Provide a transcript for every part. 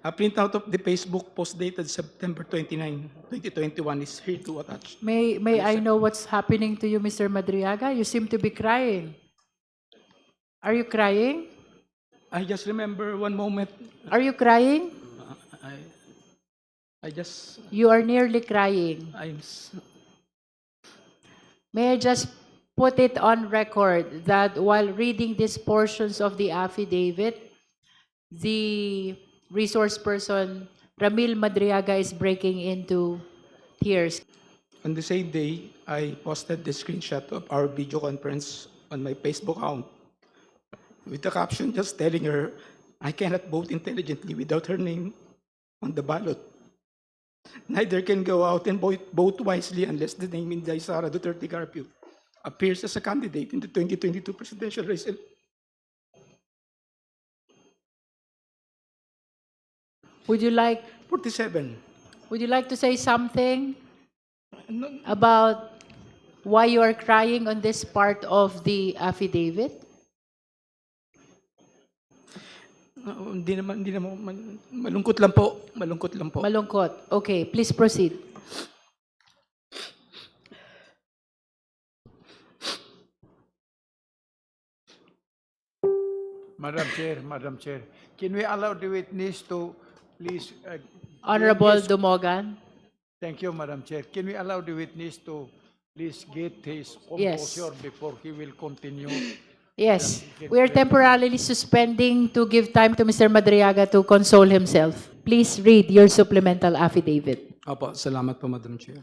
A printout of the Facebook post dated September 29, 2021 is here to attach. May I know what's happening to you, Mr. Madriaga? You seem to be crying. Are you crying? I just remember one moment. Are you crying? I just, You are nearly crying. May I just put it on record that while reading these portions of the affidavit, the resource person, Ramil Madriaga, is breaking into tears. On the same day, I posted the screenshot of our video conference on my Facebook account with the caption just telling her I cannot vote intelligently without her name on the ballot. Neither can go out and vote wisely unless the name Inday Sara Duterte Carpio appears as a candidate in the 2022 presidential race. Would you like 47. to say something about why you are crying on this part of the affidavit? Hindi naman, malungkot lang po. Malungkot. Okay, please proceed. Madam Chair, can we allow the witness to please... Honorable yes. Dumogan. Thank you, Madam Chair. Can we allow the witness to please get his Yes. composure before he will continue? Yes, we are temporarily suspending to give time to Mr. Madriaga to console himself. Please read your supplemental affidavit. Opo, salamat po, Madam Chair.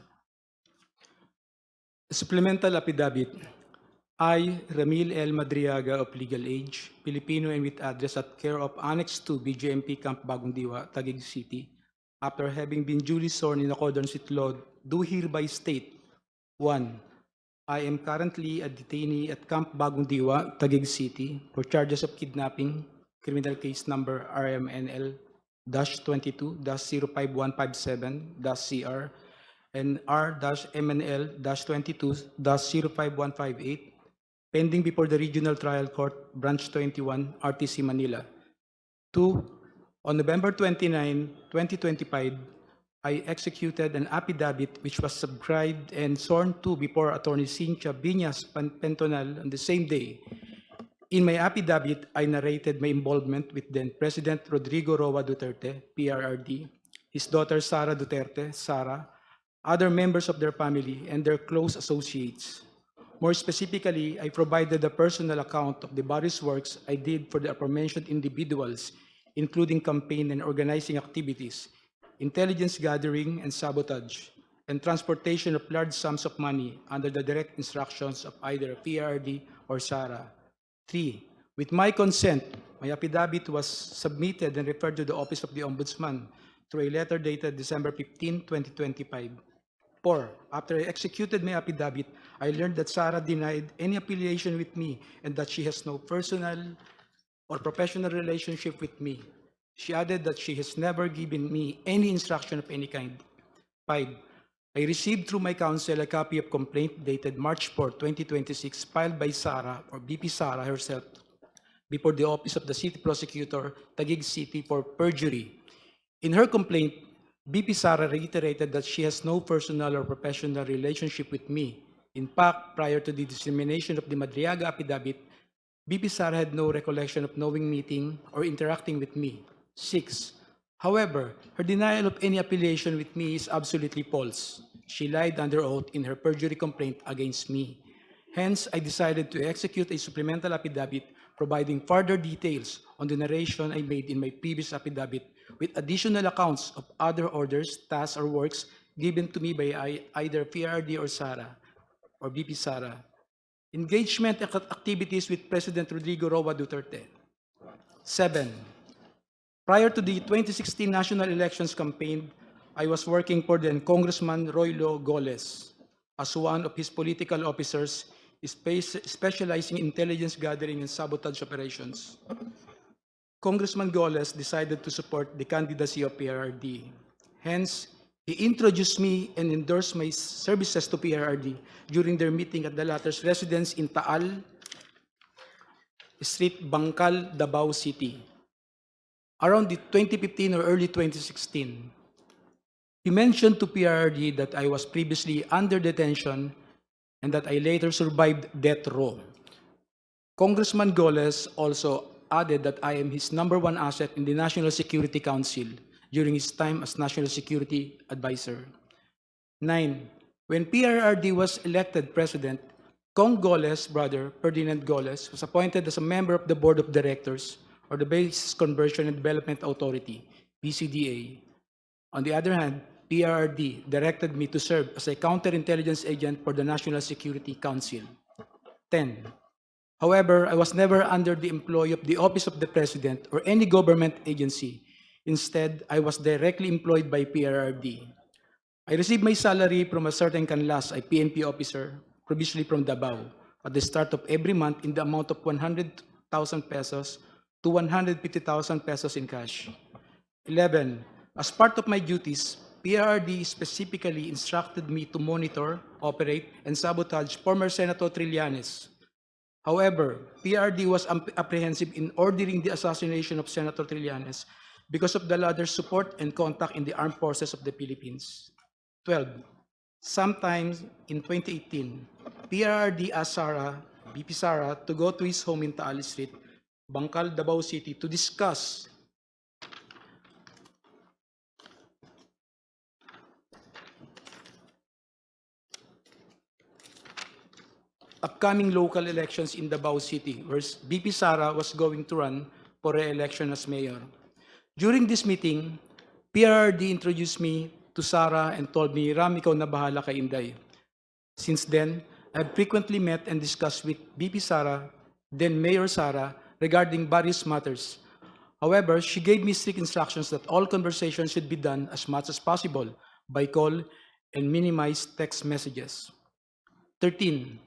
Supplemental affidavit. I, Ramil L. Madriaga of legal age, Filipino and with address at care of Annex 2, BJMP Camp Bagong Diwa, Taguig City, after having been duly sworn in accordance with law, do hereby state, 1. I am currently a detainee at Camp Bagong Diwa, Taguig City, for charges of kidnapping, criminal case number RMNL-22-05157-CR and R-MNL-22-05158, pending before the Regional Trial Court, Branch 21, RTC Manila. 2. On November 29, 2025, I executed an affidavit which was subscribed and sworn to before Attorney Cynthia Biñas Pentonal on the same day. In my affidavit, I narrated my involvement with then President Rodrigo Roa Duterte, PRRD, his daughter Sara Duterte, Sara, other members of their family, and their close associates. More specifically, I provided a personal account of the various works I did for the aforementioned individuals, including campaign and organizing activities, intelligence gathering and sabotage, and transportation of large sums of money under the direct instructions of either PRD or SARA. 3. With my consent, my affidavit was submitted and referred to the Office of the Ombudsman through a letter dated December 15, 2025. 4. After I executed my affidavit, I learned that SARA denied any affiliation with me and that she has no personal or professional relationship with me. She added that she has never given me any instruction of any kind. 5. I received through my counsel a copy of complaint dated March 4, 2026, filed by Sara or BP Sara herself before the Office of the City Prosecutor, Taguig City, for perjury. In her complaint, BP Sara reiterated that she has no personal or professional relationship with me. In fact, prior to the dissemination of the Madriaga affidavit, BP Sara had no recollection of knowing, meeting, or interacting with me. 6. However, her denial of any affiliation with me is absolutely false. She lied under oath in her perjury complaint against me. Hence, I decided to execute a supplemental affidavit providing further details on the narration I made in my previous affidavit with additional accounts of other orders, tasks, or works given to me by either PRD or SARA or BP SARA. Engagement activities with President Rodrigo Roa Duterte. 7. Prior to the 2016 national elections campaign, I was working for then Congressman Roylo Goles as one of his political officers specializing in intelligence gathering and sabotage operations. Congressman Goles decided to support the candidacy of PRRD. Hence, he introduced me and endorsed my services to PRRD during their meeting at the latter's residence in Taal Street, Bangkal, Davao City. Around the 2015 or early 2016, he mentioned to PRRD that I was previously under detention and that I later survived death row. Congressman Goles also added that I am his #1 asset in the National Security Council during his time as National Security Advisor. 9. When PRRD was elected president, Cong Goles' brother, Ferdinand Goles, was appointed as a member of the Board of Directors or the Basis Conversion and Development Authority, BCDA. On the other hand, PRRD directed me to serve as a counterintelligence agent for the National Security Council. 10. However, I was never under the employ of the Office of the President or any government agency. Instead, I was directly employed by PRRD. I received my salary from a certain canlas, a PNP officer, previously from Davao, at the start of every month in the amount of 100,000 pesos to 150,000 pesos in cash. 11. As part of my duties, PRRD specifically instructed me to monitor, operate, and sabotage former Senator Trillanes. However, PRRD was apprehensive in ordering the assassination of Senator Trillanes because of the latter's support and contact in the armed forces of the Philippines. 12. Sometime in 2018, PRRD asked BP Sara, to go to his home in Taal Street, Bangkal, Davao City, to discuss upcoming local elections in Davao City, where BP Sara was going to run for re-election as mayor. During this meeting, PRRD introduced me to Sara and told me, "Ram, ikaw na bahala kay Inday." Since then, I've frequently met and discussed with BP Sara, then Mayor Sara, regarding various matters. However, she gave me strict instructions that all conversations should be done as much as possible by call and minimize text messages. 13.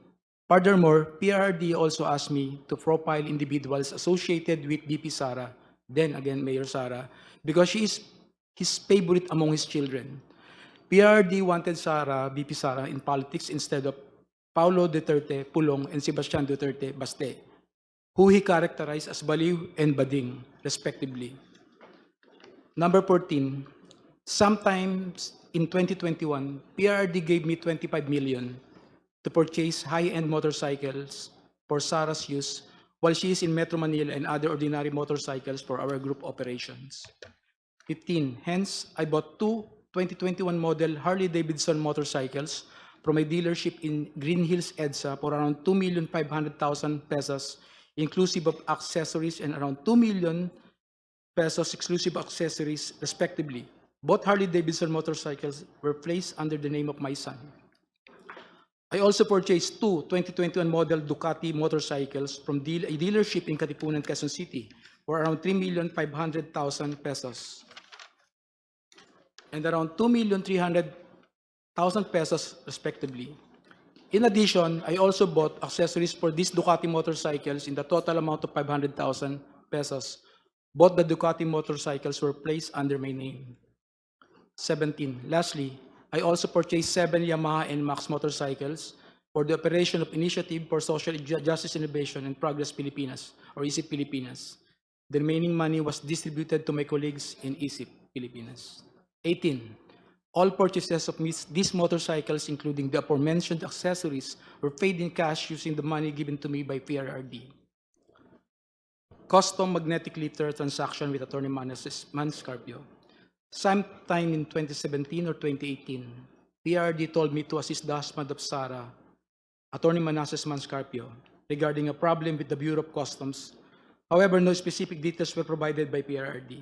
Furthermore, PRRD also asked me to profile individuals associated with BP Sara, then again Mayor Sara, because she is his favorite among his children. PRRD wanted BP Sara in politics instead of Paulo Duterte Pulong and Sebastian Duterte Baste, who he characterized as baliw and bading, respectively. Number 14, sometimes in 2021, PRRD gave me 25 million to purchase high-end motorcycles for Sara's use while she is in Metro Manila and other ordinary motorcycles for our group operations. 15. Hence, I bought two 2021 model Harley-Davidson motorcycles from a dealership in Green Hills, EDSA for around 2,500,000 pesos, inclusive of accessories, and around 2 million pesos exclusive accessories, respectively. Both Harley-Davidson motorcycles were placed under the name of my son. I also purchased two 2021 model Ducati motorcycles from a dealership in Katipunan, Quezon City for around 3,500,000 pesos and around 2,300,000 pesos respectively. In addition, I also bought accessories for these Ducati motorcycles in the total amount of 500,000 pesos. Both the Ducati motorcycles were placed under my name. 17. Lastly, I also purchased 7 Yamaha NMAX motorcycles for the operation of Initiative for Social Justice Innovation and Progress Pilipinas, or ISIP Pilipinas. The remaining money was distributed to my colleagues in ISIP Pilipinas. 18. All purchases of these motorcycles, including the aforementioned accessories, were paid in cash using the money given to me by PRRD. Custom magnetic lifter transaction with Attorney Manscarpio. Sometime in 2017 or 2018, PRRD told me to assist the husband of Sara, Attorney Manasseh Manscarpio, regarding a problem with the Bureau of Customs. However, no specific details were provided by PRRD.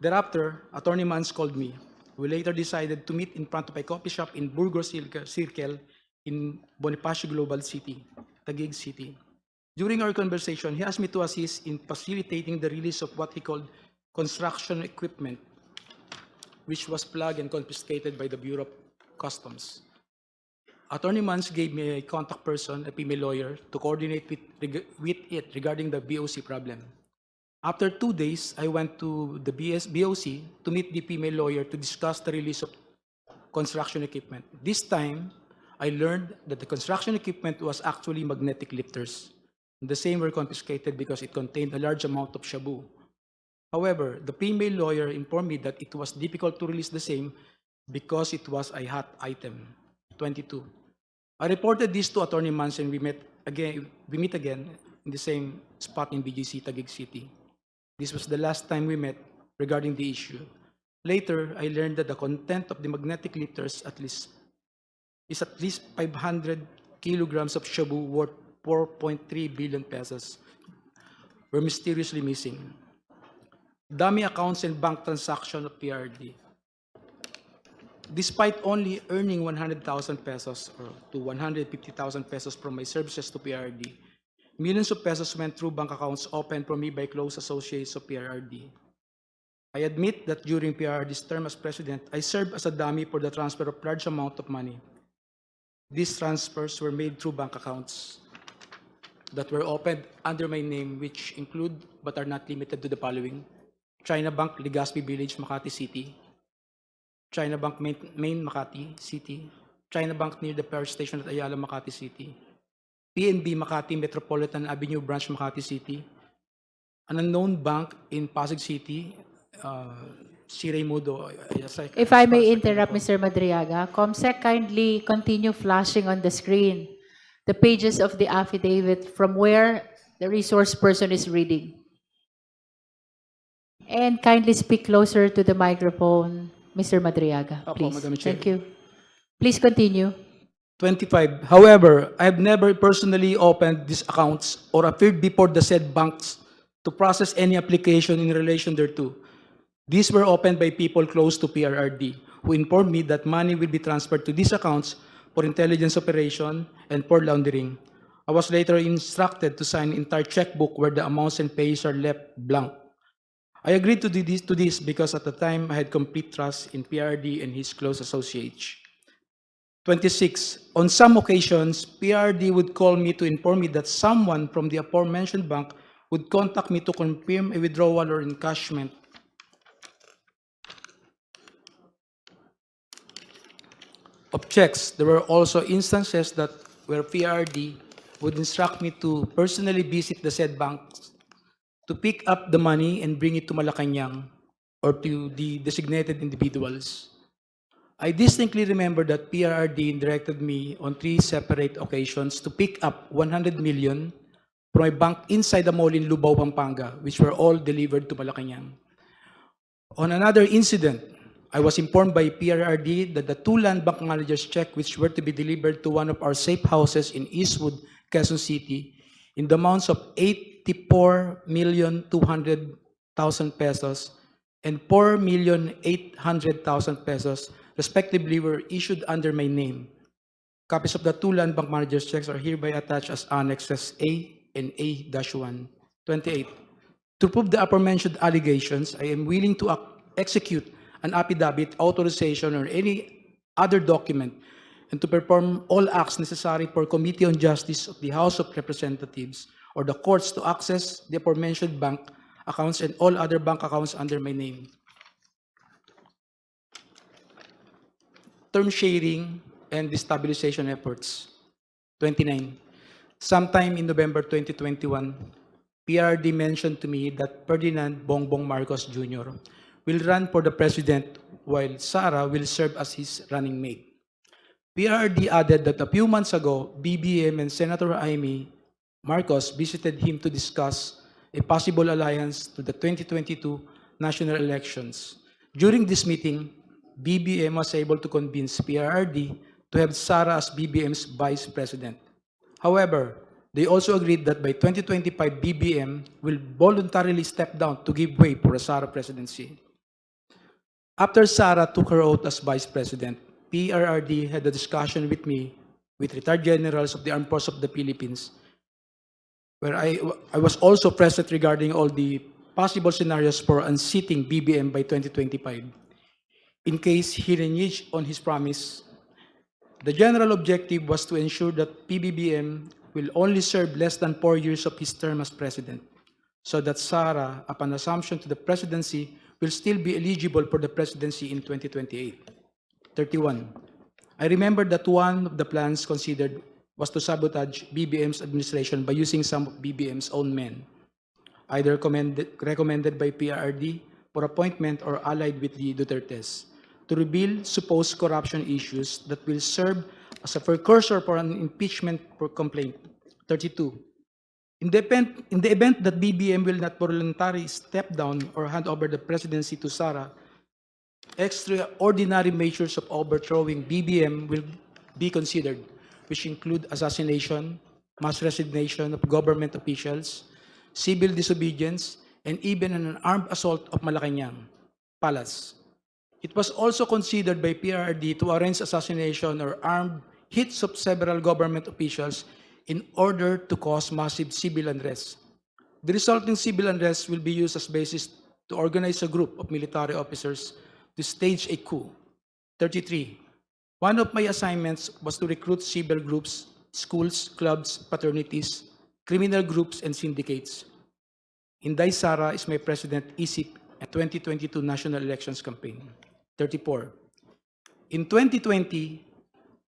Thereafter, Attorney Mans called me. We later decided to meet in front of a coffee shop in Burgos Circle in Bonifacio Global City, Taguig City. During our conversation, he asked me to assist in facilitating the release of what he called construction equipment, which was plugged and confiscated by the Bureau of Customs. Attorney Mans gave me a contact person, a female lawyer, to coordinate with it regarding the BOC problem. After 2 days, I went to the BOC to meet the female lawyer to discuss the release of construction equipment. This time, I learned that the construction equipment was actually magnetic lifters. The same were confiscated because it contained a large amount of shabu. However, the female lawyer informed me that it was difficult to release the same because it was a hot item. 22. I reported this to Attorney Manson. We meet again in the same spot in BGC, Taguig City. This was the last time we met regarding the issue. Later, I learned that the content of the magnetic lifters is at least 500 kilograms of shabu worth 4.3 billion pesos were mysteriously missing. Dummy accounts and bank transactions of PRD. Despite only earning 100,000 pesos or to 150,000 pesos from my services to PRD, millions of pesos went through bank accounts opened for me by close associates of PRD. I admit that during PRD's term as president, I served as a dummy for the transfer of large amount of money. These transfers were made through bank accounts that were opened under my name, which include but are not limited to the following: China Bank, Legazpi Village, Makati City; China Bank, Main Makati City; China Bank near the power station at Ayala, Makati City; PNB Makati Metropolitan Avenue Branch, Makati City; an unknown bank in Pasig City, C. Raimundo. If I may interrupt, Mr. Madriaga, COMSEC, kindly continue flashing on the screen the pages of the affidavit from where the resource person is reading. And kindly speak closer to the microphone, Mr. Madriaga, Opo, please. Madam Chair. Thank you. Please continue. 25. However, I have never personally opened these accounts or appeared before the said banks to process any application in relation thereto. These were opened by people close to PRRD, who informed me that money will be transferred to these accounts for intelligence operation and for laundering. I was later instructed to sign an entire checkbook where the amounts and pays are left blank. I agreed to do this because at the time I had complete trust in PRD and his close associates. 26. On some occasions, PRD would call me to inform me that someone from the aforementioned bank would contact me to confirm a withdrawal or encashment. Of checks. There were also instances that where PRD would instruct me to personally visit the said banks to pick up the money and bring it to Malacanang or to the designated individuals. I distinctly remember that PRRD directed me on 3 separate occasions to pick up 100 million from a bank inside the mall in Lubao, Pampanga, which were all delivered to Malacanang. On another incident, I was informed by PRRD that the 2 land bank managers' check which were to be delivered to one of our safe houses in Eastwood, Quezon City, in the amounts of 84,200,000 pesos and 4,800,000 pesos, respectively, were issued under my name. Copies of the 2 land bank managers' checks are hereby attached as annexes A and A-1. 28. To prove the aforementioned allegations, I am willing to execute an affidavit, authorization, or any other document, and to perform all acts necessary for Committee on Justice of the House of Representatives or the courts to access the aforementioned bank accounts and all other bank accounts under my name. Term sharing and destabilization efforts. 29. Sometime in November 2021, PRD mentioned to me that Ferdinand Bongbong Marcos Jr. will run for the president while Sara will serve as his running mate. PRD added that a few months ago, BBM and Senator Amy Marcos visited him to discuss a possible alliance to the 2022 national elections. During this meeting, BBM was able to convince PRD to have Sara as BBM's vice president. However, they also agreed that by 2025, BBM will voluntarily step down to give way for a Sara presidency. After Sara took her oath as vice president, PRRD had a discussion with me, with retired generals of the Armed Forces of the Philippines, where I was also present regarding all the possible scenarios for unseating BBM by 2025. In case he reneged on his promise, the general objective was to ensure that PBBM will only serve less than 4 years of his term as president, so that Sara, upon assumption to the presidency, will still be eligible for the presidency in 2028. 31. I remember that one of the plans considered was to sabotage BBM's administration by using some of BBM's own men. either recommended by PRRD for appointment or allied with the Dutertes, to reveal supposed corruption issues that will serve as a precursor for an impeachment complaint. 32. In the event that BBM will not voluntarily step down or hand over the presidency to Sara, extraordinary measures of overthrowing BBM will be considered, which include assassination, mass resignation of government officials, civil disobedience, and even an armed assault of Malacanang Palace. It was also considered by PRRD to arrange assassination or armed hits of several government officials in order to cause massive civil unrest. The resulting civil unrest will be used as basis to organize a group of military officers to stage a coup. 33. One of my assignments was to recruit civil groups, schools, clubs, fraternities, criminal groups, and syndicates. Inday Sara is my president, ISIP, at 2022 national elections campaign. 34. In 2020,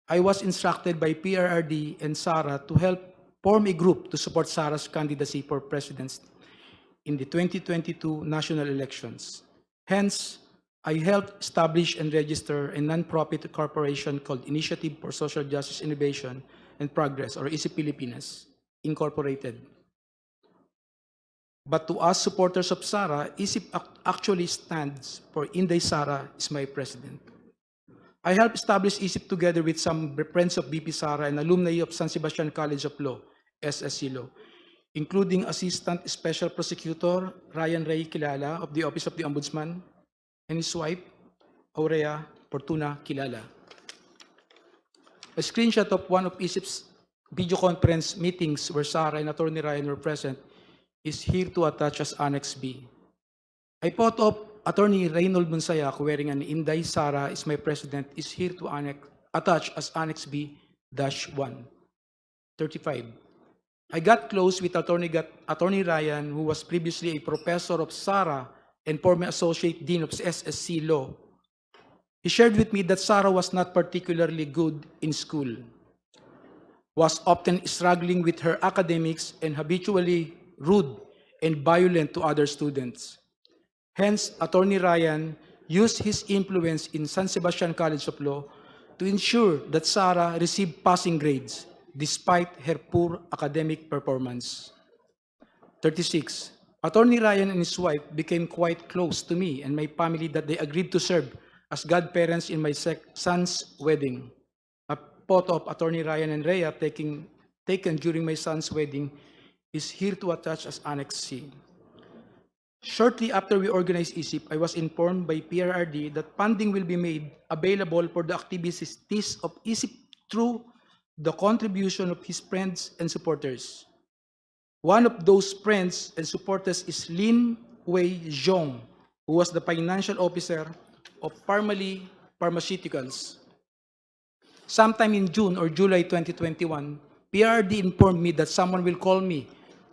I was instructed by PRRD and Sara to help form a group to support Sara's candidacy for president in the 2022 national elections. Hence, I helped establish and register a non-profit corporation called Initiative for Social Justice Innovation and Progress, or ISIP Pilipinas, Incorporated. But to us supporters of Sara, ISIP actually stands for Inday Sara is my president. I helped establish ISIP together with some friends of BP Sara and alumni of San Sebastian College of Law, SSC Law, including Assistant Special Prosecutor Ryan Ray Kilala of the Office of the Ombudsman and his wife, Aurea Fortuna Kilala. A screenshot of one of ISIP's video conference meetings where Sara and Attorney Ryan were present is here to attach as Annex B. A photo of Attorney Reynold Monsayac wearing an Inday Sara is my president is here to attach as Annex B-1. 35. I got close with Attorney Ryan, who was previously a professor of Sara and former associate dean of SSC Law. He shared with me that Sara was not particularly good in school, was often struggling with her academics and habitually rude and violent to other students. Hence, Attorney Ryan used his influence in San Sebastian College of Law to ensure that Sara received passing grades despite her poor academic performance. 36. Attorney Ryan and his wife became quite close to me and my family that they agreed to serve as godparents in my son's wedding. A photo of Attorney Ryan and Rhea taken during my son's wedding is here to attach as Annex C. Shortly after we organized ISIP, I was informed by PRRD that funding will be made available for the activities of ISIP through the contribution of his friends and supporters. One of those friends and supporters is Lin Wei Zhong, who was the financial officer of Parmalee Pharmaceuticals. Sometime in June or July 2021, PRRD informed me that someone will call me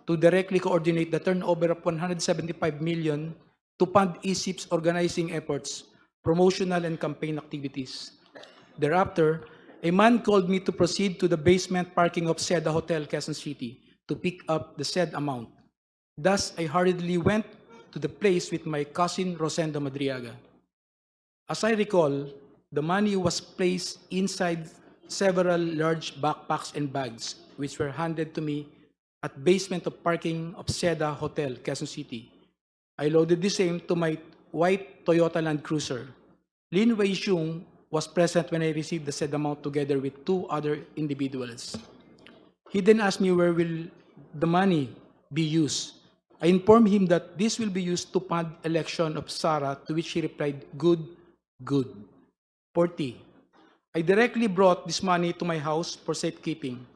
to directly coordinate the turnover of 175 million to fund ISIP's organizing efforts, promotional and campaign activities. Thereafter, a man called me to proceed to the basement parking of Seda Hotel, Quezon City, to pick up the said amount. Thus, I hurriedly went to the place with my cousin Rosendo Madriaga. As I recall, the money was placed inside several large backpacks and bags, which were handed to me at basement of parking of Seda Hotel, Quezon City. I loaded the same to my white Toyota Land Cruiser. Lin Wei Xiong was present when I received the said amount together with two other individuals. He then asked me where will the money be used. I informed him that this will be used to fund election of Sara, to which he replied, good, good. 40. I directly brought this money to my house for safekeeping.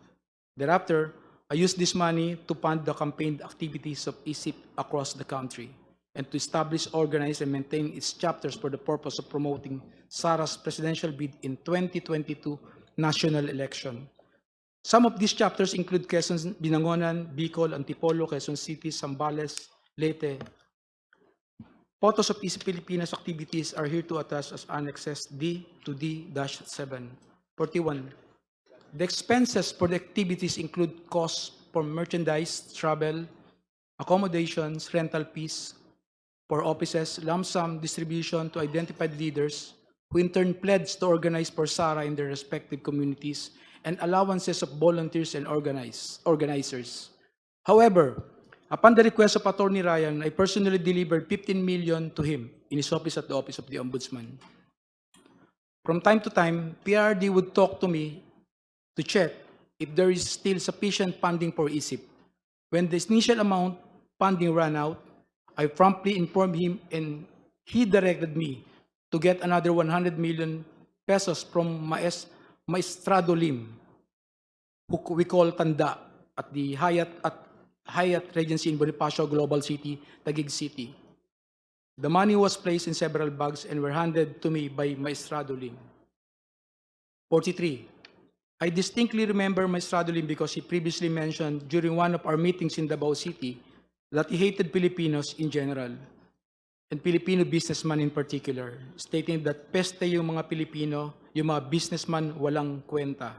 Thereafter, I used this money to fund the campaign activities of ISIP across the country and to establish, organize, and maintain its chapters for the purpose of promoting Sara's presidential bid in 2022 national election. Some of these chapters include Quezon, Binangonan, Bicol, Antipolo, Quezon City, Zambales, Leyte. Photos of ISIP Pilipinas activities are here to attach as annexes D to D-7. 41. The expenses for the activities include costs for merchandise, travel, accommodations, rental fees for offices, lump sum distribution to identified leaders, who in turn pledged to organize for Sara in their respective communities, and allowances of volunteers and organizers. However, upon the request of Attorney Ryan, I personally delivered 15 million to him in his office at the Office of the Ombudsman. From time to time, PRD would talk to me to check if there is still sufficient funding for ISIP. When the initial amount funding ran out, I promptly informed him and he directed me to get another 100 million pesos from Maestrado Lim, who we call Tanda, at the Hyatt Regency in Bonifacio Global City, Taguig City. The money was placed in several bags and were handed to me by Maestrado Lim. 43. I distinctly remember Maestrado Lim because he previously mentioned during one of our meetings in Davao City that he hated Filipinos in general and Filipino businessmen in particular, stating that peste yung mga Pilipino, yung mga businessman walang kwenta.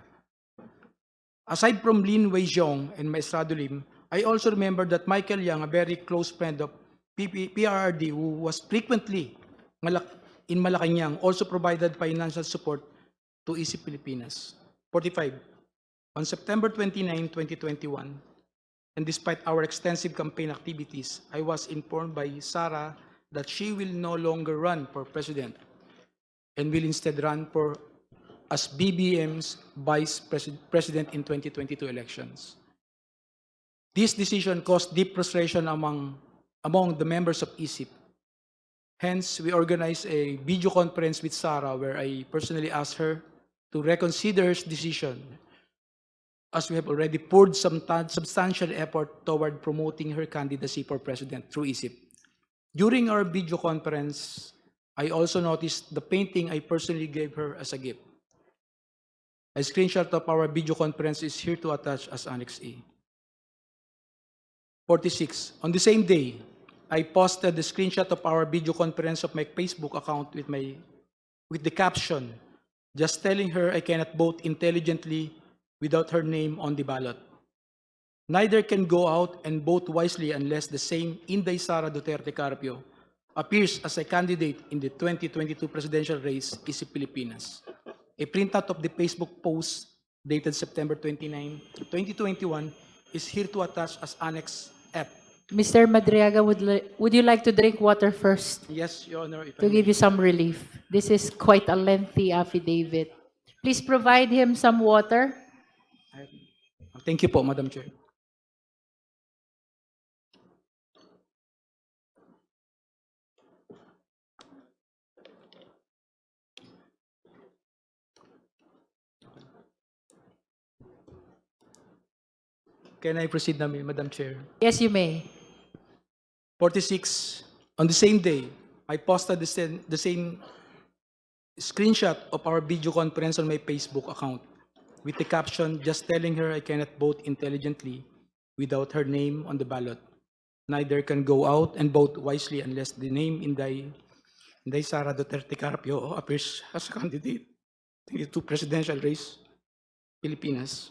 Aside from Lin Weijong and Maestrado Lim, I also remember that Michael Yang, a very close friend of PRRD who was frequently in Malacanang, also provided financial support to ISIP Pilipinas. 45. On September 29, 2021, and despite our extensive campaign activities, I was informed by Sara that she will no longer run for president and will instead run for as BBM's vice president in 2022 elections. This decision caused deep frustration among the members of ISIP. Hence, we organized a video conference with Sara where I personally asked her to reconsider her decision, as we have already poured some substantial effort toward promoting her candidacy for president through ISIP. During our video conference, I also noticed the painting I personally gave her as a gift. A screenshot of our video conference is here to attach as Annex A. 46. On the same day, I posted the screenshot of our video conference of my Facebook account with the caption, just telling her I cannot vote intelligently without her name on the ballot. Neither can go out and vote wisely unless the same Inday Sara Duterte Carpio appears as a candidate in the 2022 presidential race, ISIP Pilipinas. A printout of the Facebook post dated September 29, 2021 is here to attach as Annex F. Mr. Madriaga, would you like to drink water first Yes, Your Honor. If I to may. give you some relief? This is quite a lengthy affidavit. Please provide him some water. Thank you po, Madam Chair. Can I proceed na, Madam Chair? Yes, you may. 46. On the same day, I posted the same screenshot of our video conference on my Facebook account with the caption, just telling her I cannot vote intelligently without her name on the ballot. Neither can go out and vote wisely unless the name Inday Sara Duterte Carpio appears as a candidate in the 2 presidential race, Pilipinas.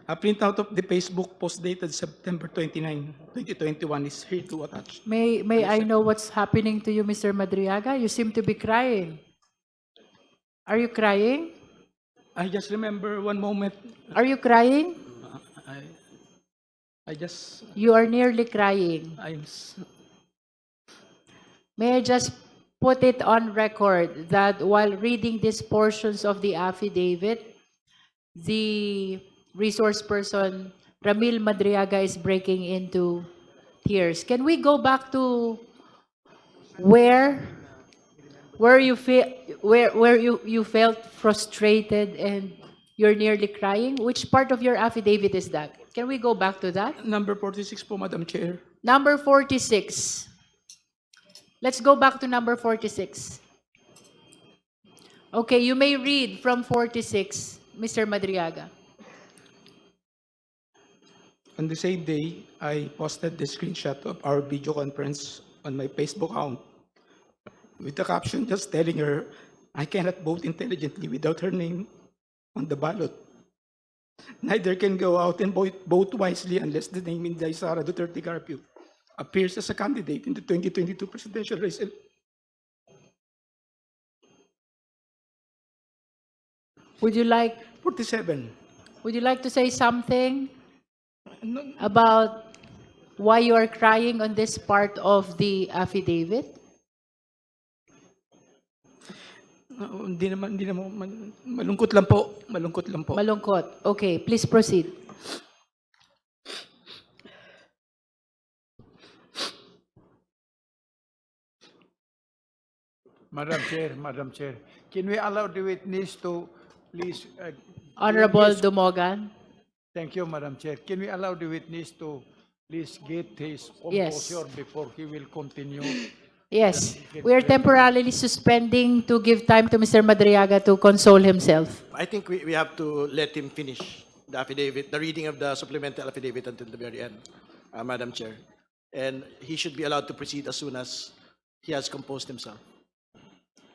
A printout of the Facebook post dated September 29, 2021 is here to attach. May I know what's happening to you, Mr. Madriaga? You seem to be crying. Are you crying? I just remember one moment. Are you crying? I just, You are nearly crying. May I just put it on record that while reading these portions of the affidavit, the resource person, Ramil Madriaga, is breaking into tears. Can we go back to where you felt frustrated and you're nearly crying? Which part of your affidavit is that? Can we go back to that? number 46 po, Madam Chair. Number 46. Let's go back to number 46. Okay, you may read from 46, Mr. Madriaga. On the same day, I posted the screenshot of our video conference on my Facebook account with the caption just telling her I cannot vote intelligently without her name on the ballot. neither can go out and vote wisely unless the name Inday Sara Duterte Carpio appears as a candidate in the 2022 presidential race. Would you like 47. to say something No, about why you are crying on this part of the affidavit? hindi naman, malungkot lang po, malungkot lang po. Malungkot. Okay, please proceed. Madam Chair, can we allow the witness to please? Honorable yes, Dumogan. thank you, Madam Chair. Can we allow the witness to please get his Yes. composure before he will continue? Yes, we are temporarily suspending to give time to Mr. Madriaga to console himself. I think we have to let him finish the affidavit, the reading of the supplemental affidavit until the very end, Madam Chair. And he should be allowed to proceed as soon as he has composed himself.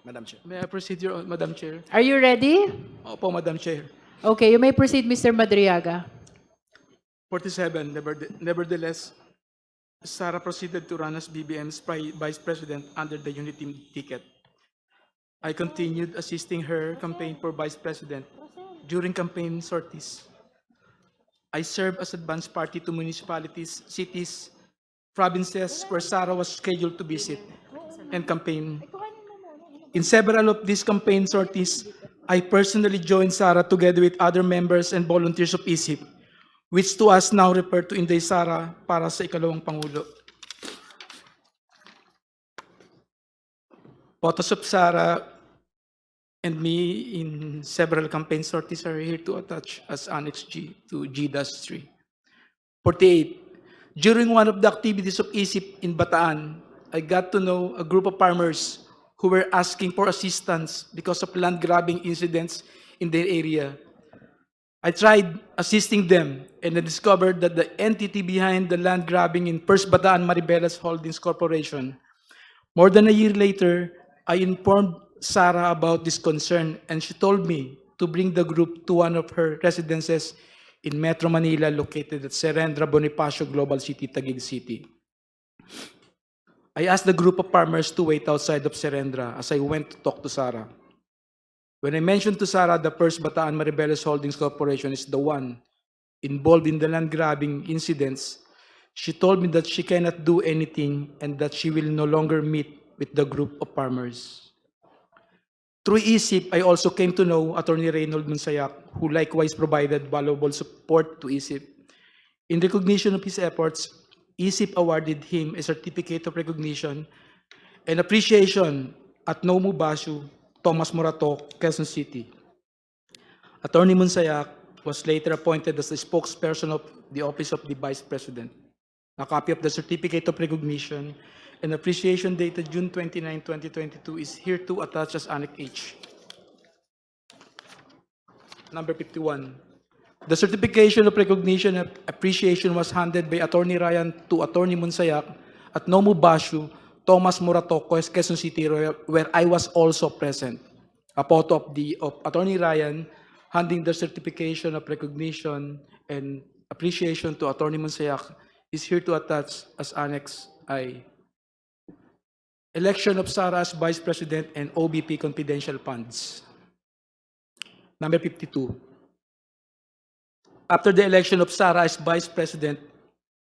Madam Chair. May I proceed, Madam Chair? Are you ready? Opo, Madam Chair. Okay, you may proceed, Mr. Madriaga. 47. Nevertheless, Sara proceeded to run as BBM's vice president under the unity ticket. I continued assisting her campaign for vice president during campaign sorties. I served as advance party to municipalities, cities, provinces where Sara was scheduled to visit and campaign. In several of these campaign sorties, I personally joined Sara together with other members and volunteers of ISIP, which to us now refer to Inday Sara para sa ikalawang Pangulo. Photos of Sara and me in several campaign sorties are here to attach as Annex G to G-3. 48. During one of the activities of ISIP in Bataan, I got to know a group of farmers who were asking for assistance because of land grabbing incidents in their area. I tried assisting them and I discovered that the entity behind the land grabbing in First Bataan Maribelas Holdings Corporation. More than a year later, I informed Sara about this concern and she told me to bring the group to one of her residences in Metro Manila located at Serendra Bonifacio Global City, Taguig City. I asked the group of farmers to wait outside of Serendra as I went to talk to Sara. When I mentioned to Sara the First Bataan Maribelas Holdings Corporation is the one involved in the land grabbing incidents, she told me that she cannot do anything and that she will no longer meet with the group of farmers. Through ISIP, I also came to know Attorney Reynold Monsayak, who likewise provided valuable support to ISIP. In recognition of his efforts, ISIP awarded him a certificate of recognition and appreciation at Nomu Bashu, Thomas Morato, Quezon City. Attorney Monsayak was later appointed as the spokesperson of the Office of the Vice President. A copy of the certificate of recognition and appreciation dated June 29, 2022 is here to attach as Annex H. Number 51. The certification of recognition and appreciation was handed by Attorney Ryan to Attorney Monsayak at Nomu Bashu, Thomas Morato, Quezon City, where I was also present. A photo of Attorney Ryan handing the certification of recognition and appreciation to Attorney Monsayak is here to attach as Annex I. Election of Sara as Vice President and OBP confidential funds. Number 52. After the election of Sara as Vice President,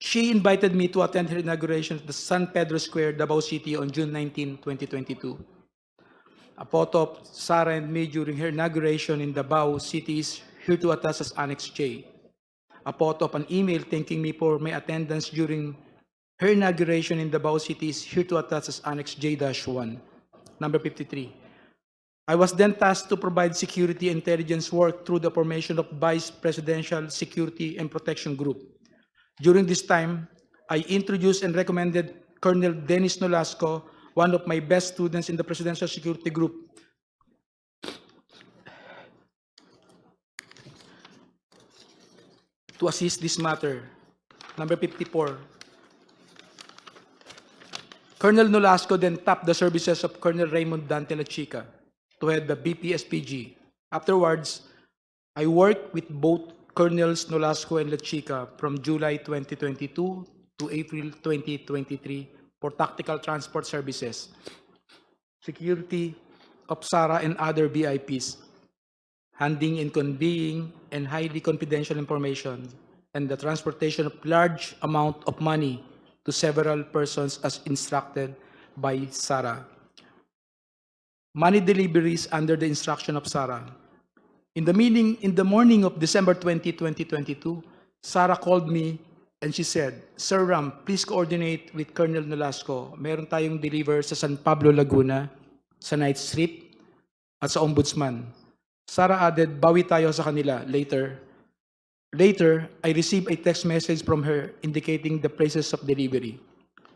she invited me to attend her inauguration at the San Pedro Square, Davao City on June 19, 2022. A photo of Sara and me during her inauguration in Davao City is here to attach as Annex J. A photo of an email thanking me for my attendance during her inauguration in Davao City is here to attach as Annex J-1. Number 53. I was then tasked to provide security intelligence work through the formation of Vice Presidential Security and Protection Group. During this time, I introduced and recommended Colonel Dennis Nolasco, one of my best students in the Presidential Security Group, to assist this matter. Number 54. Colonel Nolasco then tapped the services of Colonel Raymond Dante La Chica to head the BPSPG. Afterwards, I worked with both Colonels Nolasco and Lachica from July 2022 to April 2023 for tactical transport services, security of SARA and other VIPs, handing and conveying and highly confidential information, and the transportation of large amount of money to several persons as instructed by SARA. Money deliveries under the instruction of SARA. In the morning of December 20, 2022, Sarah called me and she said, "Sir Ram, please coordinate with Colonel Nolasco. Meron tayong deliver sa San Pablo, Laguna, sa night strip, at sa Ombudsman." Sarah added, "Bawi tayo sa kanila later." Later, I received a text message from her indicating the places of delivery,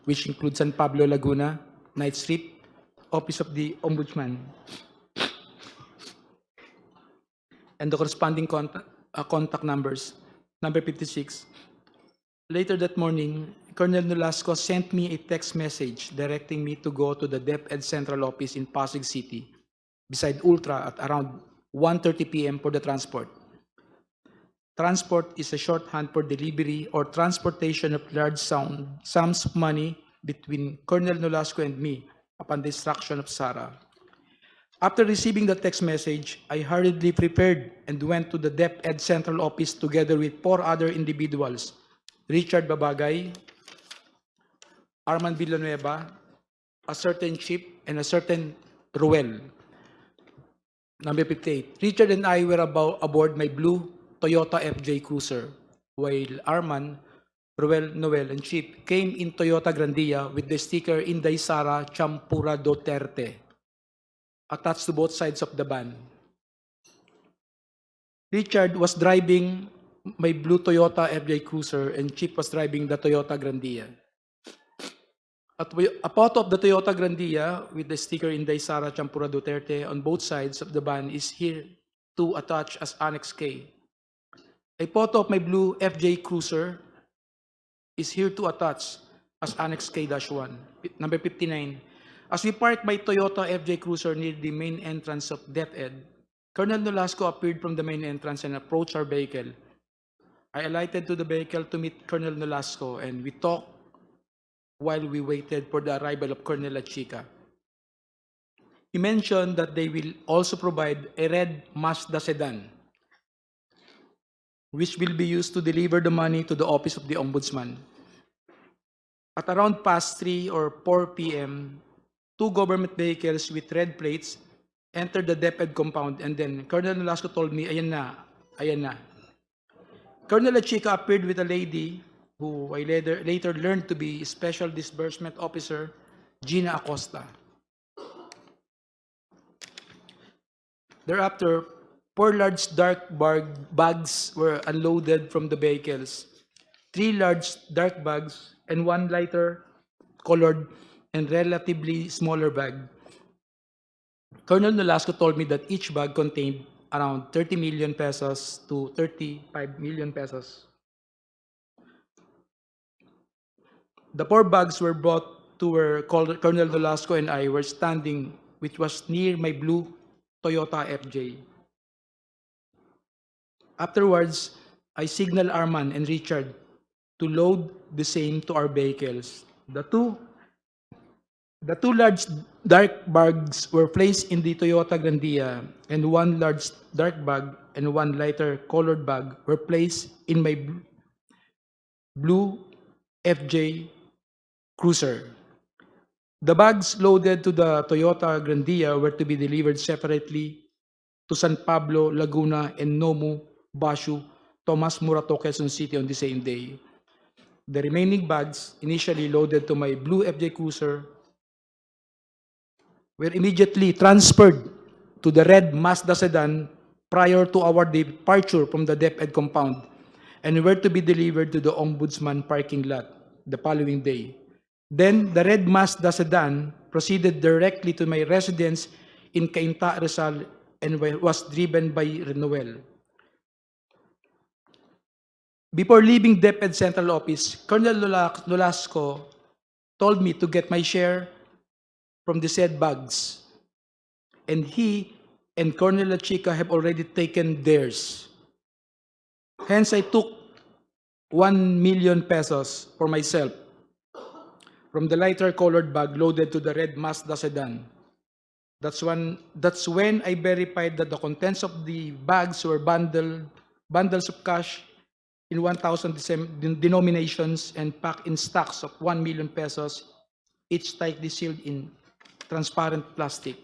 which include San Pablo, Laguna, night strip, Office of the Ombudsman, and the corresponding contact numbers. Number 56. Later that morning, Colonel Nolasco sent me a text message directing me to go to the DepEd Central Office in Pasig City, beside Ultra at around 1:30 p.m. for the transport. Transport is a shorthand for delivery or transportation of large sums of money between Colonel Nolasco and me upon the instruction of Sarah. After receiving the text message, I hurriedly prepared and went to the DepEd Central Office together with 4 other individuals: Richard Babagay, Arman Villanueva, a certain Chip, and a certain Ruel. Number 58. Richard and I were aboard my blue Toyota FJ Cruiser, while Arman, Ruel, Noel, and Chip came in Toyota Grandia with the sticker Inday Sara Champura Duterte attached to both sides of the van. Richard was driving my blue Toyota FJ Cruiser and Chip was driving the Toyota Grandia. A photo of the Toyota Grandia with the sticker Inday Sara Champura Duterte on both sides of the van is here to attach as Annex K. A photo of my blue FJ Cruiser is here to attach as Annex K-1. Number 59. As we parked my Toyota FJ Cruiser near the main entrance of DepEd, Colonel Nolasco appeared from the main entrance and approached our vehicle. I alighted to the vehicle to meet Colonel Nolasco, and we talked while we waited for the arrival of Colonel Lachica. He mentioned that they will also provide a red Mazda sedan, which will be used to deliver the money to the Office of the Ombudsman. At around past 3 or 4 p.m., 2 government vehicles with red plates entered the DepEd compound, and then Colonel Nolasco told me, "Ayan na, ayan na." Colonel Lachica appeared with a lady who I later learned to be Special Disbursement Officer Gina Acosta. Thereafter, 4 large dark bags were unloaded from the vehicles. 3 large dark bags and 1 lighter colored and relatively smaller bag. Colonel Nolasco told me that each bag contained around 30 million pesos to 35 million pesos. The 4 bags were brought to where Colonel Nolasco and I were standing, which was near my blue Toyota FJ. Afterwards, I signaled Arman and Richard to load the same to our vehicles. The two large dark bags were placed in the Toyota Grandia, and 1 large dark bag and 1 lighter colored bag were placed in my blue FJ Cruiser. The bags loaded to the Toyota Grandia were to be delivered separately to San Pablo, Laguna, and Nomu, Bashu, Tomas Morato, Quezon City on the same day. The remaining bags, initially loaded to my blue FJ Cruiser, were immediately transferred to the red Mazda sedan prior to our departure from the DepEd compound, and were to be delivered to the Ombudsman parking lot the following day. Then, the red Mazda sedan proceeded directly to my residence in Cainta, Rizal, and was driven by Noel. Before leaving DepEd Central Office, Colonel Nolasco told me to get my share from the said bags, and he and Colonel Lachica have already taken theirs. Hence, I took 1 million pesos for myself from the lighter colored bag loaded to the red Mazda sedan. That's when I verified that the contents of the bags were bundles of cash in 1,000 denominations and packed in stacks of 1 million pesos, each tightly sealed in transparent plastic.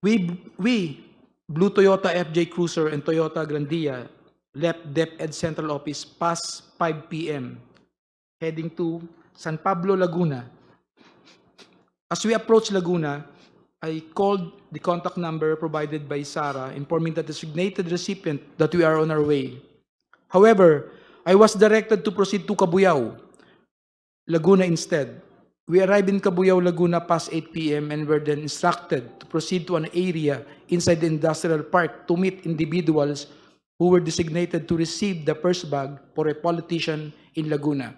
We, Blue Toyota FJ Cruiser and Toyota Grandia, left DepEd Central Office past 5 p.m., heading to San Pablo, Laguna. As we approached Laguna, I called the contact number provided by Sarah, informing the designated recipient that we are on our way. However, I was directed to proceed to Cabuyao, Laguna instead. We arrived in Cabuyao, Laguna past 8 p.m. and were then instructed to proceed to an area inside the industrial park to meet individuals who were designated to receive the first bag for a politician in Laguna.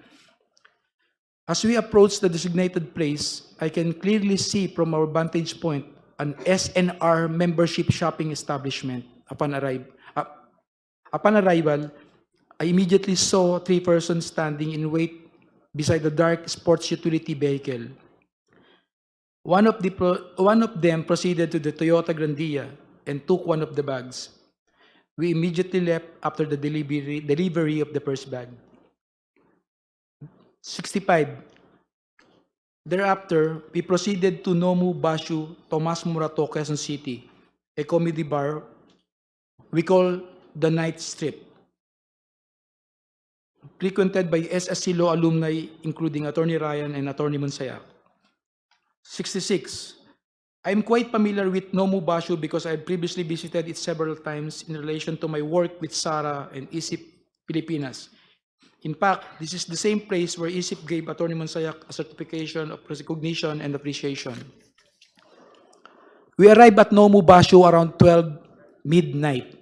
As we approach the designated place, I can clearly see from our vantage point an SNR membership shopping establishment. Upon arrival, I immediately saw 3 persons standing in wait beside the dark sports utility vehicle. One of them proceeded to the Toyota Grandia and took one of the bags. We immediately left after the delivery of the first bag. 65. Thereafter, we proceeded to Nomu Bashu, Tomas Morato, Quezon City, a comedy bar we call the Night Strip, frequented by SSC Law alumni including Attorney Ryan and Attorney Monsayak. 66. I am quite familiar with Nomu Bashu because I previously visited it several times in relation to my work with Sarah and ISIP Pilipinas. In fact, this is the same place where ISIP gave Attorney Monsayak a certification of recognition and appreciation. We arrived at Nomu Bashu around 12 midnight.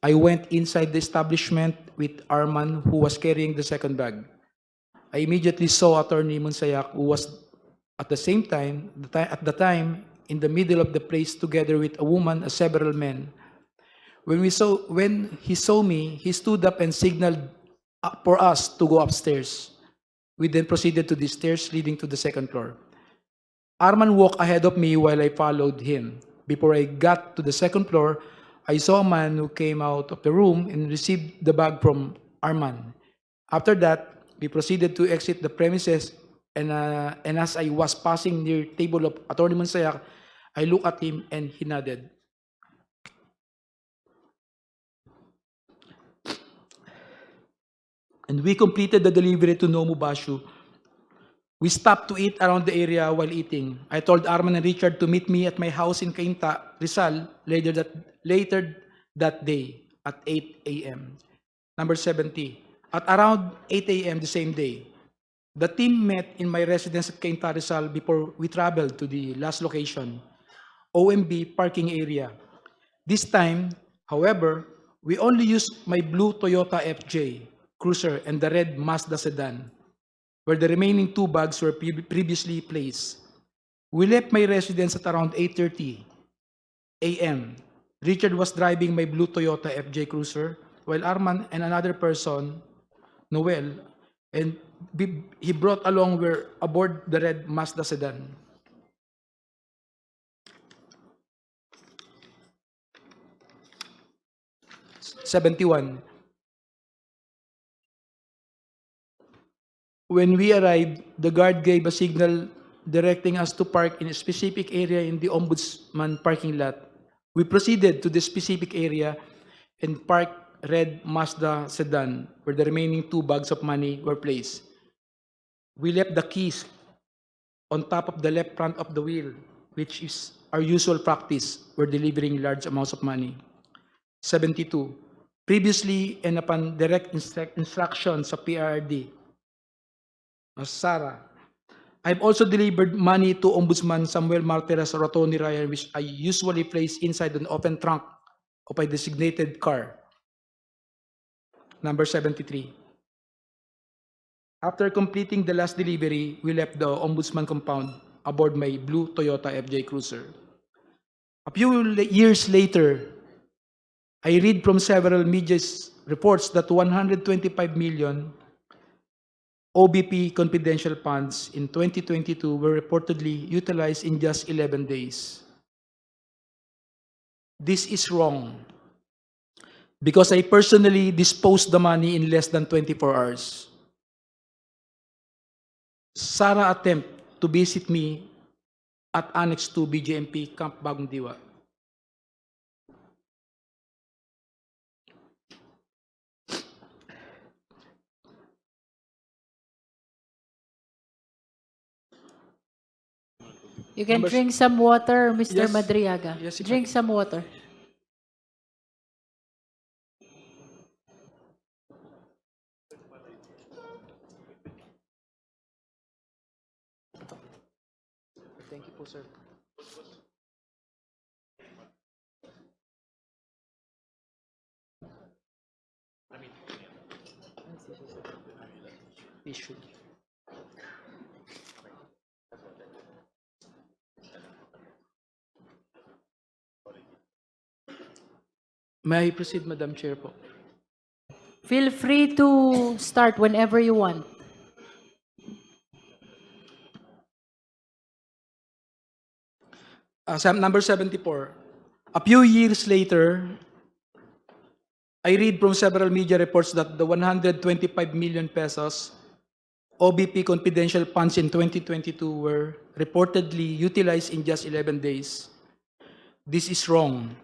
I went inside the establishment with Arman, who was carrying the second bag. I immediately saw Attorney Monsayak, who was at the time in the middle of the place together with a woman and several men. When he saw me, he stood up and signaled for us to go upstairs. We then proceeded to the stairs leading to the second floor. Arman walked ahead of me while I followed him. Before I got to the second floor, I saw a man who came out of the room and received the bag from Arman. After that, we proceeded to exit the premises, and as I was passing near the table of Attorney Monsayak, I looked at him and he nodded. And we completed the delivery to Nomu Bashu. We stopped to eat around the area while eating. I told Arman and Richard to meet me at my house in Cainta, Rizal, later that day at 8 a.m. Number 70. At around 8 a.m. the same day, the team met in my residence at Cainta, Rizal before we traveled to the last location, OMB parking area. This time, however, we only used my blue Toyota FJ Cruiser and the red Mazda sedan, where the remaining 2 bags were previously placed. We left my residence at around 8:30 a.m. Richard was driving my blue Toyota FJ Cruiser, while Arman and another person, Noel, and he brought along were aboard the red Mazda sedan. '71. When we arrived, the guard gave a signal directing us to park in a specific area in the Ombudsman parking lot. We proceeded to the specific area and parked red Mazda sedan, where the remaining 2 bags of money were placed. We left the keys on top of the left front of the wheel, which is our usual practice when delivering large amounts of money. 72. Previously and upon direct instructions of PRD, Sarah, I've also delivered money to Ombudsman Samuel Martires or Attorney Ryan, which I usually place inside an open trunk of a designated car. Number 73. After completing the last delivery, we left the Ombudsman compound aboard my blue Toyota FJ Cruiser. A few years later, I read from several media reports that 125 million OBP confidential funds in 2022 were reportedly utilized in just 11 days. This is wrong because I personally disposed the money in less than 24 hours. Sara attempt to visit me at Annex 2 BJMP Camp Bagong Diwa. You can Numbers- drink some water, Mr. Yes. Madriaga. Yes, if Drink some water. Thank you po, sir. Issue. May I proceed, Madam Chair po? Feel free to start whenever you want. Number 74. A few years later, I read from several media reports that the 125 million pesos OBP confidential funds in 2022 were reportedly utilized in just 11 days. This is wrong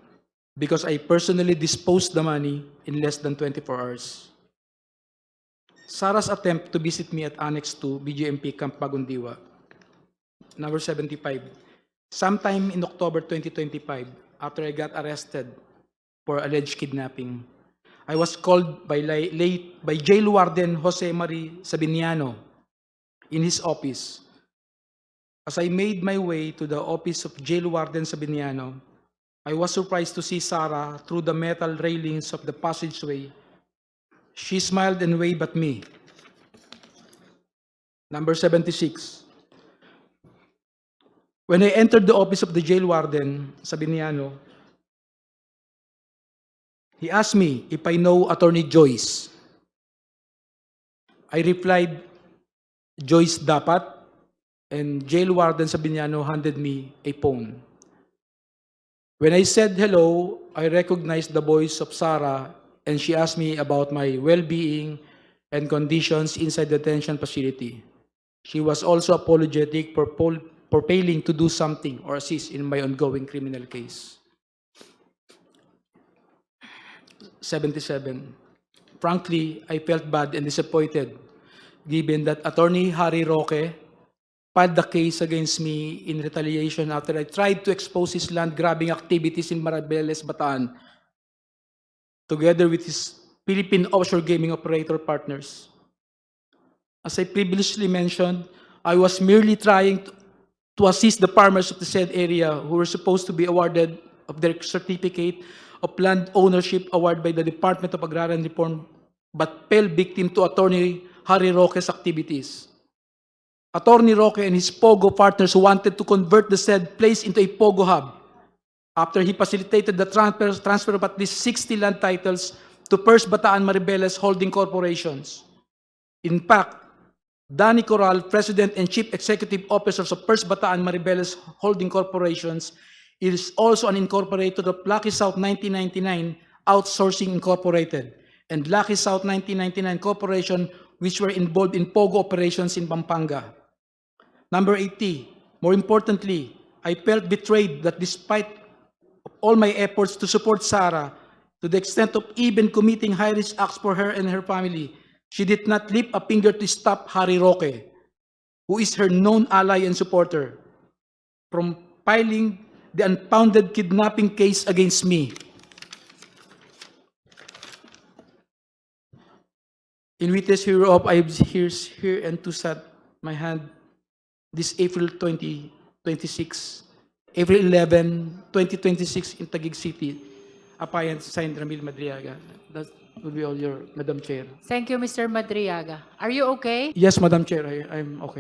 because I personally disposed the money in less than 24 hours. Sara's attempt to visit me at Annex 2 BGMP Camp Bagong Diwa. Number 75. Sometime in October 2025, after I got arrested for alleged kidnapping, I was called by Jail Warden Jose Marie Sabiniano in his office. As I made my way to the office of Jail Warden Sabiniano, I was surprised to see Sara through the metal railings of the passageway. She smiled and waved at me. Number 76. When I entered the office of the jail warden, Sabiniano, he asked me if I know Attorney Joyce. I replied, Joyce dapat, and jail warden Sabiniano handed me a phone. When I said hello, I recognized the voice of Sara, and she asked me about my well-being and conditions inside the detention facility. She was also apologetic for failing to do something or assist in my ongoing criminal case. 77. Frankly, I felt bad and disappointed given that Attorney Harry Roque filed the case against me in retaliation after I tried to expose his land-grabbing activities in Maribeles, Bataan, together with his Philippine offshore gaming operator partners. As I previously mentioned, I was merely trying to assist the farmers of the said area who were supposed to be awarded of their certificate of land ownership award by the Department of Agrarian Reform, but fell victim to Attorney Harry Roque's activities. Attorney Roque and his POGO partners wanted to convert the said place into a POGO hub after he facilitated the transfer of at least 60 land titles to First Bataan Maribeles holding corporations. In fact, Danny Corral, President and Chief Executive Officers of First Bataan Maribeles Holding Corporations, is also an incorporator of Lucky South 1999 Outsourcing Incorporated and Lucky South 1999 Corporation, which were involved in POGO operations in Pampanga. Number 80, more importantly, I felt betrayed that despite all my efforts to support Sara, to the extent of even committing high-risk acts for her and her family, she did not lift a finger to stop Harry Roque, who is her known ally and supporter, from filing the unfounded kidnapping case against me. In witness hereof, I have here and to set my hand this April 2026, April 11, 2026 in Taguig City. Appointed, signed, Ramil Madriaga. That will be all your, Madam Chair. Thank you, Mr. Madriaga. Are you okay? Yes, Madam Chair, I'm okay.